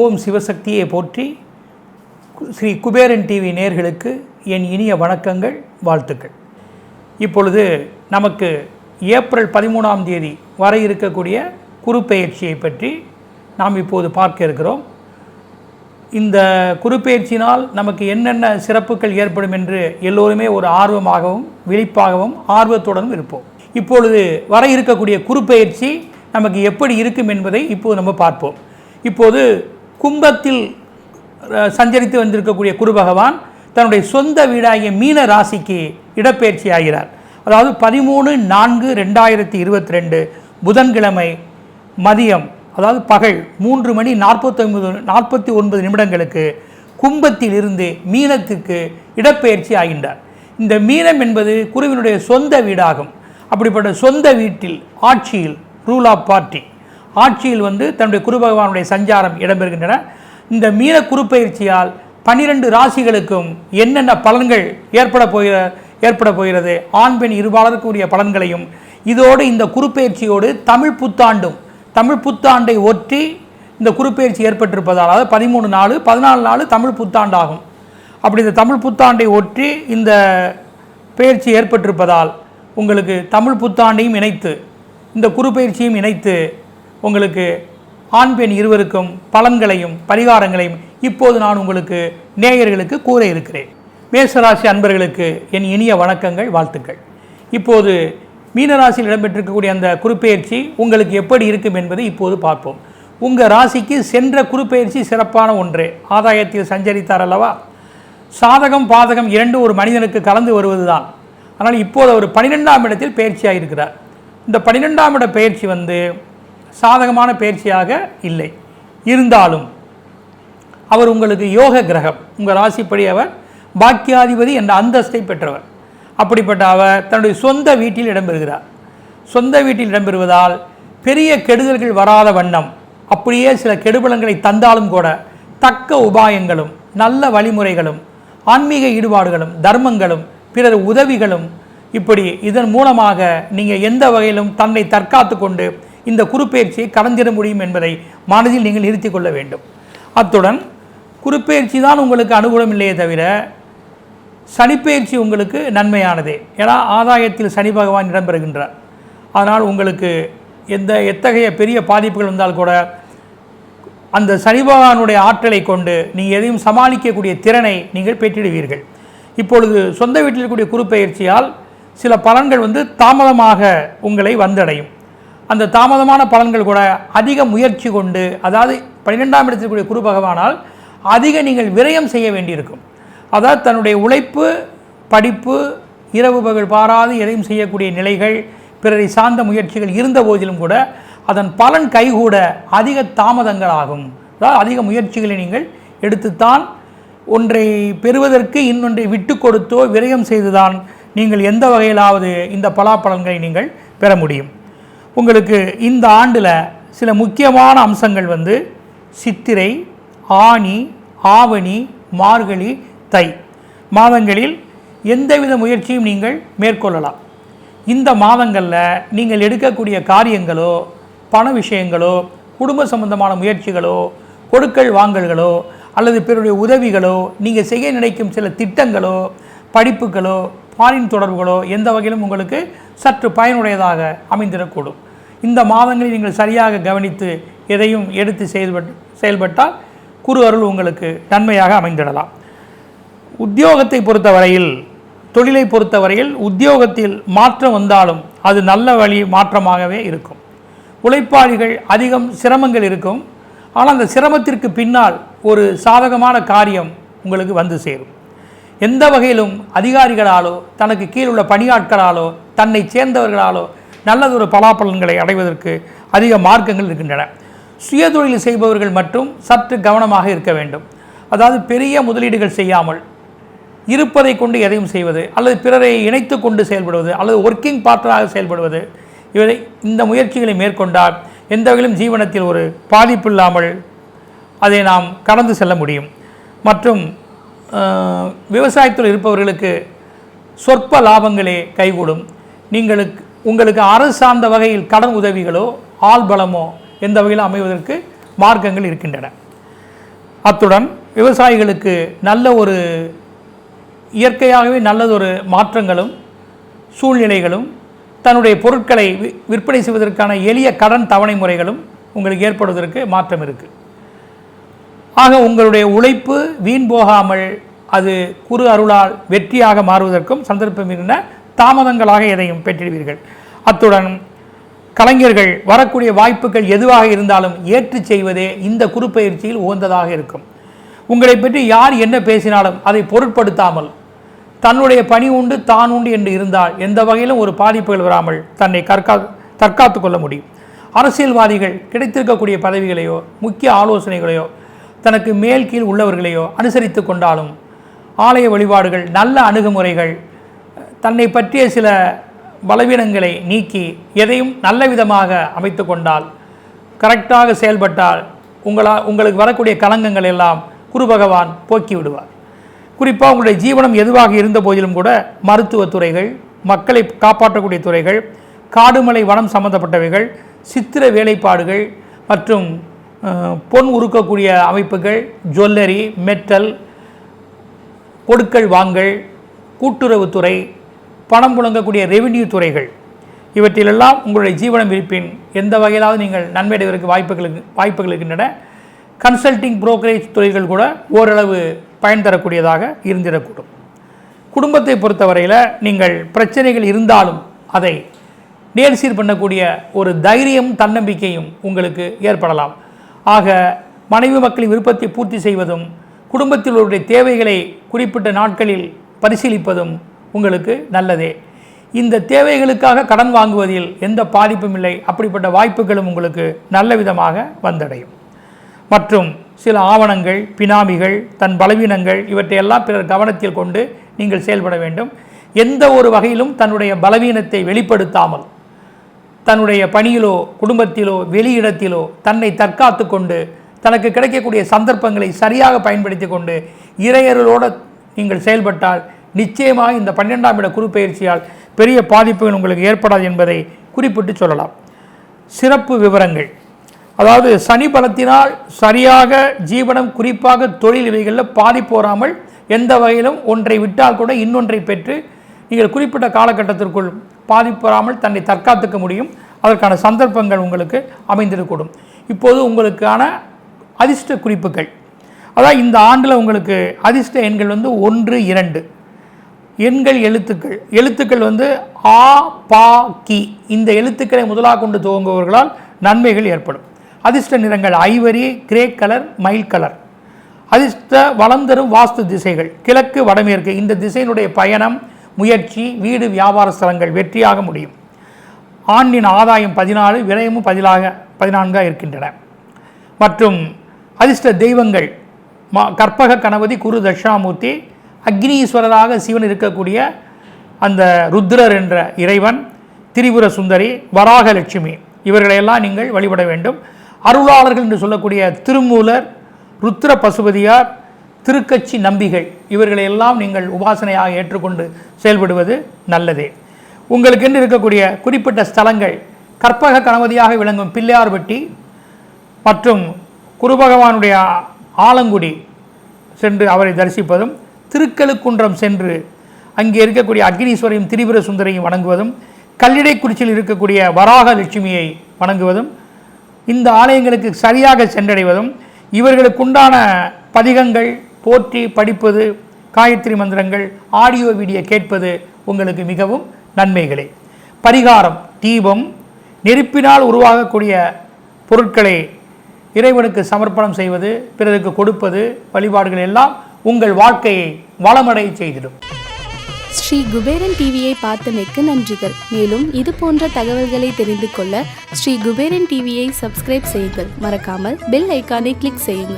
ஓம் சிவசக்தியை போற்றி. ஸ்ரீ குபேரன் டிவி நேயர்களுக்கு என் இனிய வணக்கங்கள், வாழ்த்துக்கள். இப்பொழுது நமக்கு ஏப்ரல் 13ஆம் தேதி வர இருக்கக்கூடிய குருப்பெயர்ச்சியை பற்றி நாம் இப்போது பார்க்க இருக்கிறோம். இந்த குருப்பெயர்ச்சியினால் நமக்கு என்னென்ன சிறப்புகள் ஏற்படும் என்று எல்லோருமே ஒரு ஆர்வமாகவும் விழிப்பாகவும் ஆர்வத்துடனும் இருப்போம். இப்பொழுது வர இருக்கக்கூடிய குருப்பெயர்ச்சி நமக்கு எப்படி இருக்கும் என்பதை இப்போது நம்ம பார்ப்போம். இப்போது கும்பத்தில் சஞ்சரித்து வந்திருக்கக்கூடிய குரு பகவான் தன்னுடைய சொந்த வீடாகிய மீன ராசிக்கு இடப்பெயர்ச்சி ஆகிறார். அதாவது 13/4/2022 புதன்கிழமை மதியம், அதாவது பகல் 3:49 நிமிடங்களுக்கு கும்பத்தில் இருந்து மீனத்திற்கு இடப்பெயர்ச்சி ஆகின்றார். இந்த மீனம் என்பது குருவினுடைய சொந்த வீடாகும். அப்படிப்பட்ட சொந்த வீட்டில் ஆட்சியில் ரூல் ஆஃப் பார்ட்டி ஆட்சியில் தன்னுடைய குரு பகவானுடைய சஞ்சாரம் இடம்பெறுகின்றன. இந்த மீன குருப்பெயர்ச்சியால் 12 ராசிகளுக்கும் என்னென்ன பலன்கள் ஏற்பட போகிறது, ஆண் பெண் இருபாலருக்குரிய பலன்களையும், இதோடு இந்த குருப்பெயர்ச்சியோடு தமிழ் புத்தாண்டை ஒற்றி இந்த குருப்பெயர்ச்சி ஏற்பட்டிருப்பதால், அதாவது 13 நாள் 14 நாள் தமிழ் புத்தாண்டாகும். அப்படி இந்த தமிழ் புத்தாண்டை ஒற்றி இந்த பெயர்ச்சி ஏற்பட்டிருப்பதால் உங்களுக்கு தமிழ் புத்தாண்டையும் இணைத்து இந்த குருப்பெயர்ச்சியும் இணைத்து உங்களுக்கு ஆண் பெண் இருவருக்கும் பலன்களையும் பரிகாரங்களையும் இப்போது நான் உங்களுக்கு நேயர்களுக்கு கூற இருக்கிறேன். மேசராசி அன்பர்களுக்கு என் இனிய வணக்கங்கள், வாழ்த்துக்கள். இப்போது மீனராசியில் இடம்பெற்றிருக்கக்கூடிய அந்த குருப்பெயர்ச்சி உங்களுக்கு எப்படி இருக்கும் என்பதை இப்போது பார்ப்போம். உங்கள் ராசிக்கு சென்ற குருப்பெயர்ச்சி சிறப்பான ஒன்று. ஆதாயத்தில் சஞ்சரித்தார் அல்லவா? சாதகம் பாதகம் இரண்டு ஒரு மனிதனுக்கு கலந்து வருவது தான். ஆனால் இப்போது அவர் 12ஆம் இடத்தில் பயிற்சியாக இருக்கிறார். இந்த 12ஆம் இட பயிற்சி சாதகமான பயிற்சியாக இல்லை. இருந்தாலும் அவர் உங்களுக்கு யோக கிரகம். உங்கள் ராசிப்படி அவர் பாக்கியாதிபதி என்ற அந்தஸ்தை பெற்றவர். அப்படிப்பட்ட அவர் தன்னுடைய சொந்த வீட்டில் இடம்பெறுகிறார். சொந்த வீட்டில் இடம்பெறுவதால் பெரிய கெடுதல்கள் வராத வண்ணம், அப்படியே சில கெடுபலங்களை தந்தாலும் கூட தக்க உபாயங்களும் நல்ல வழிமுறைகளும் ஆன்மீக ஈடுபாடுகளும் தர்மங்களும் பிறர் உதவிகளும், இப்படி இதன் மூலமாக நீங்கள் எந்த வகையிலும் தன்னை தற்காத்து கொண்டு இந்த குருப்பெயர்ச்சியை கடந்திட முடியும் என்பதை மனதில் நீங்கள் நிறுத்தி கொள்ள வேண்டும். அத்துடன் குருப்பெயர்ச்சி தான் உங்களுக்கு அனுகூலம் இல்லையே தவிர சனிப்பெயர்ச்சி உங்களுக்கு நன்மையானதே. ஏன்னா ஆதாயத்தில் சனி பகவான் இடம்பெறுகின்றார். அதனால் உங்களுக்கு எத்தகைய பெரிய பாதிப்புகள் வந்தால் கூட அந்த சனி பகவானுடைய ஆற்றலை கொண்டு நீங்கள் எதையும் சமாளிக்கக்கூடிய திறனை நீங்கள் பெற்றிடுவீர்கள். இப்பொழுது சொந்த வீட்டில் இருக்கக்கூடிய குருப்பெயர்ச்சியால் சில பலன்கள் தாமதமாக உங்களை வந்தடையும். அந்த தாமதமான பலன்கள் கூட அதிக முயற்சி கொண்டு, அதாவது 12ஆம் இடத்தில் கூடிய குரு பகவானால் அதிக நீங்கள் விரயம் செய்ய வேண்டியிருக்கும். அதாவது தன்னுடைய உழைப்பு, படிப்பு, இரவு பகல் பாராது எதையும் செய்யக்கூடிய நிலைகள், பிறரை சார்ந்த முயற்சிகள் இருந்த போதிலும் கூட அதன் பலன் கைகூட அதிக தாமதங்கள் ஆகும். அதாவது அதிக முயற்சிகளை நீங்கள் எடுத்துத்தான் ஒன்றை பெறுவதற்கு இன்னொன்றை விட்டு கொடுத்தோ விரயம் செய்துதான் நீங்கள் எந்த வகையிலாவது இந்த பலாப்பலன்களை நீங்கள் பெற முடியும். உங்களுக்கு இந்த ஆண்டில் சில முக்கியமான அம்சங்கள் சித்திரை, ஆனி, ஆவணி, மார்கழி, தை மாதங்களில் எந்தவித முயற்சியும் நீங்கள் மேற்கொள்ளலாம். இந்த மாதங்களில் நீங்கள் எடுக்கக்கூடிய காரியங்களோ, பண விஷயங்களோ, குடும்ப சம்பந்தமான முயற்சிகளோ, கொடுக்கல் வாங்கல்களோ அல்லது பிறருடைய உதவிகளோ, நீங்கள் செய்ய நினைக்கும் சில திட்டங்களோ, படிப்புகளோ, பாலின் தொடர்புகளோ எந்த வகையிலும் உங்களுக்கு சற்று பயனுடையதாக அமைந்திடக்கூடும். இந்த மாதங்களில் நீங்கள் சரியாக கவனித்து எதையும் எடுத்து செயல்பட்டால் குரு அருள் உங்களுக்கு நன்மையாக அமைந்திடலாம். உத்தியோகத்தை பொறுத்தவரையில், தொழிலை பொறுத்தவரையில் உத்தியோகத்தில் மாற்றம் வந்தாலும் அது நல்ல வழி மாற்றமாகவே இருக்கும். உழைப்பாளிகள் அதிகம் சிரமங்கள் இருக்கும். ஆனால் அந்த சிரமத்திற்கு பின்னால் ஒரு சாதகமான காரியம் உங்களுக்கு சேரும். எந்த வகையிலும் அதிகாரிகளாலோ, தனக்கு கீழ் உள்ள பணியாட்களாலோ, தன்னை சேர்ந்தவர்களாலோ நல்லதொரு பலாப்பலன்களை அடைவதற்கு அதிக மார்க்கங்கள் இருக்கின்றன. சுயதொழில் செய்பவர்கள் மட்டும் சற்று கவனமாக இருக்க வேண்டும். அதாவது பெரிய முதலீடுகள் செய்யாமல் இருப்பதை கொண்டு எதையும் செய்வது, அல்லது பிறரை இணைத்து கொண்டு செயல்படுவது, அல்லது ஒர்க்கிங் பார்ட்னராக செயல்படுவது, இந்த முயற்சிகளை மேற்கொண்டால் எந்த வகையிலும் ஜீவனத்தில் ஒரு பாதிப்பு இல்லாமல் அதை நாம் கடந்து செல்ல முடியும். மற்றும் விவசாயத்தில் இருப்பவர்களுக்கு சொற்ப லாபங்களே கைகூடும். உங்களுக்கு அரசு சார்ந்த வகையில் கடன் உதவிகளோ ஆள் பலமோ எந்த வகையில் அமைவதற்கு மார்க்கங்கள் இருக்கின்றன. அத்துடன் விவசாயிகளுக்கு நல்ல ஒரு இயற்கையாகவே நல்லதொரு மாற்றங்களும் சூழ்நிலைகளும் தன்னுடைய பொருட்களை விற்பனை செய்வதற்கான எளிய கடன் தவணை முறைகளும் உங்களுக்கு ஏற்படுவதற்கு மாற்றம் இருக்குது. ஆக உங்களுடைய உழைப்பு வீண் போகாமல் அது குரு அருளால் வெற்றியாக மாறுவதற்கும் சந்தர்ப்பம் இருந்த தாமதங்களாக எதையும் பெற்றிடுவீர்கள். அத்துடன் கலைஞர்கள் வரக்கூடிய வாய்ப்புகள் எதுவாக இருந்தாலும் ஏற்று செய்வதே இந்த குரு பயிற்சியில் உகந்ததாக இருக்கும். உங்களை பற்றி யார் என்ன பேசினாலும் அதை பொருட்படுத்தாமல் தன்னுடைய பணி உண்டு தான் உண்டு என்று இருந்தால் எந்த வகையிலும் ஒரு பாதிப்புகள் வராமல் தன்னை தற்காத்து கொள்ள முடியும். அரசியல்வாதிகள் கிடைத்திருக்கக்கூடிய பதவிகளையோ முக்கிய ஆலோசனைகளையோ தனக்கு மேல் கீழ் உள்ளவர்களையோ அனுசரித்து கொண்டாலும் ஆலய வழிபாடுகள் நல்ல அணுகுமுறைகள் தன்னை பற்றிய சில பலவீனங்களை நீக்கி எதையும் நல்ல விதமாக அமைத்து கொண்டால் கரெக்டாக செயல்பட்டால் உங்களுக்கு வரக்கூடிய களங்கங்கள் எல்லாம் குரு பகவான் போக்கி விடுவார். குறிப்பாக உங்களுடைய ஜீவனம் எதுவாக இருந்த போதிலும் கூட மருத்துவத்துறைகள், மக்களை காப்பாற்றக்கூடிய துறைகள், காடுமலை வனம் சம்பந்தப்பட்டவைகள், சித்திர வேலைப்பாடுகள் மற்றும் பொன் உருக்கக்கூடிய அமைப்புகள், ஜுவல்லரி, மெட்டல், கொடுக்கல் வாங்கல், கூட்டுறவுத்துறை, பணம் புழங்கக்கூடிய ரெவென்யூ துறைகள் இவற்றிலெல்லாம் உங்களுடைய ஜீவனம் இருப்பின் எந்த வகையிலாவது நீங்கள் நன்மை அடைவதற்கு வாய்ப்புகள் இருக்கின்றன. கன்சல்டிங் புரோக்கரேஜ் துறைகள் கூட ஓரளவு பயன் தரக்கூடியதாக இருந்திடக்கூடும். குடும்பத்தை பொறுத்தவரையில் நீங்கள் பிரச்சனைகள் இருந்தாலும் அதை நேர்சீர் பண்ணக்கூடிய ஒரு தைரியம் தன்னம்பிக்கையும் உங்களுக்கு ஏற்படலாம். ஆக மனைவி மக்களின் விருப்பத்தை பூர்த்தி செய்வதும் குடும்பத்தில் உடைய தேவைகளை குறிப்பிட்ட நாட்களில் பரிசீலிப்பதும் உங்களுக்கு நல்லதே. இந்த தேவைகளுக்காக கடன் வாங்குவதில் எந்த பாதிப்பும் இல்லை. அப்படிப்பட்ட வாய்ப்புகளும் உங்களுக்கு நல்ல விதமாக வந்தடையும். மற்றும் சில ஆவணங்கள், பினாமிகள், தன் பலவீனங்கள் இவற்றையெல்லாம் பிறர் கவனத்தில் கொண்டு நீங்கள் செயல்பட வேண்டும். எந்த ஒரு வகையிலும் தன்னுடைய பலவீனத்தை வெளிப்படுத்தாமல் தன்னுடைய பணியிலோ குடும்பத்திலோ வெளியிடத்திலோ தன்னை தற்காத்து கொண்டு தனக்கு கிடைக்கக்கூடிய சந்தர்ப்பங்களை சரியாக பயன்படுத்தி கொண்டு இறையருளோடு நீங்கள் செயல்பட்டால் நிச்சயமாக இந்த 12ஆம் இட குரு பயிற்சியால் பெரிய பாதிப்புகள் உங்களுக்கு ஏற்படாது என்பதை குறிப்பிட்டு சொல்லலாம். சிறப்பு விவரங்கள், அதாவது சனி பலத்தினால் சரியாக ஜீவனம் குறிப்பாக தொழில் இவைகளில் பாதிப்பு வராமல் எந்த வகையிலும் ஒன்றை விட்டால் கூட இன்னொன்றை பெற்று நீங்கள் குறிப்பிட்ட காலகட்டத்திற்குள் பாதிப்பு வராமல் தன்னை தற்காத்துக்க முடியும். அதற்கான சந்தர்ப்பங்கள் உங்களுக்கு அமைந்திருக்கூடும். இப்போது உங்களுக்கான அதிர்ஷ்ட குறிப்புகள், அதாவது இந்த ஆண்டில் உங்களுக்கு அதிர்ஷ்ட எண்கள் 1, 2 எண்கள். எழுத்துக்கள் ஆ, பா, கி இந்த எழுத்துக்களை முதலாக கொண்டு துவங்குபவர்களால் நன்மைகள் ஏற்படும். அதிர்ஷ்ட நிறங்கள் ஐவரி, கிரே கலர், மயில் கலர். அதிர்ஷ்ட வளம் தரும் வாஸ்து திசைகள் கிழக்கு, வடமேற்கு. இந்த திசையினுடைய பயணம், முயற்சி, வீடு, வியாபார ஸ்தலங்கள் வெற்றியாக முடியும். ஆண்டின் ஆதாயம் 14, விரயமும் 14 இருக்கின்றன. மற்றும் அதிர்ஷ்ட தெய்வங்கள் கற்பக கணபதி, குரு தட்சிணாமூர்த்தி, அக்னீஸ்வரராக சிவன் இருக்கக்கூடிய அந்த ருத்ரர் என்ற இறைவன், திரிபுர சுந்தரி, வராக லட்சுமி இவர்களையெல்லாம் நீங்கள் வழிபட வேண்டும். அருளாளர்கள் என்று சொல்லக்கூடிய திருமூலர், ருத்ர பசுபதியார், திருக்கட்சி நம்பிகள் இவர்களையெல்லாம் நீங்கள் உபாசனையாக ஏற்றுக்கொண்டு செயல்படுவது நல்லதே. உங்களுக்கென்று இருக்கக்கூடிய குறிப்பிட்ட ஸ்தலங்கள் கற்பக கணபதியாக விளங்கும் பிள்ளையார்பட்டி மற்றும் குரு பகவானுடைய ஆலங்குடி சென்று அவரை தரிசிப்பதும், திருக்கழுக்குன்றம் சென்று அங்கே இருக்கக்கூடிய அக்னீஸ்வரையும் திரிபுர சுந்தரையும் வணங்குவதும், கல்லிடைக்குறிச்சியில் இருக்கக்கூடிய வராக லட்சுமியை வணங்குவதும், இந்த ஆலயங்களுக்கு சரியாக சென்றடைவதும், இவர்களுக்குண்டான பதிகங்கள் போற்றி படிப்பது, காயத்ரி மந்திரங்கள், ஆடியோ வீடியோ கேட்பது உங்களுக்கு மிகவும் நன்மைகளே. பரிகாரம், தீபம், நெருப்பினால் உருவாகக்கூடிய பொருட்களை இறைவனுக்கு சமர்ப்பணம் செய்வது, பிறருக்கு கொடுப்பது, வழிபாடுகள் எல்லாம் உங்கள் வாழ்க்கையை வளமடை செய்திடும். ஸ்ரீ குபேரன் டிவியை பார்த்தமைக்கு நன்றிகள். மேலும் இது போன்ற தகவல்களை தெரிந்து கொள்ள ஸ்ரீ குபேரன் டிவியை சப்ஸ்கிரைப் செய்யுங்கள். மறக்காமல் பெல் ஐக்கானை கிளிக் செய்யுங்கள்.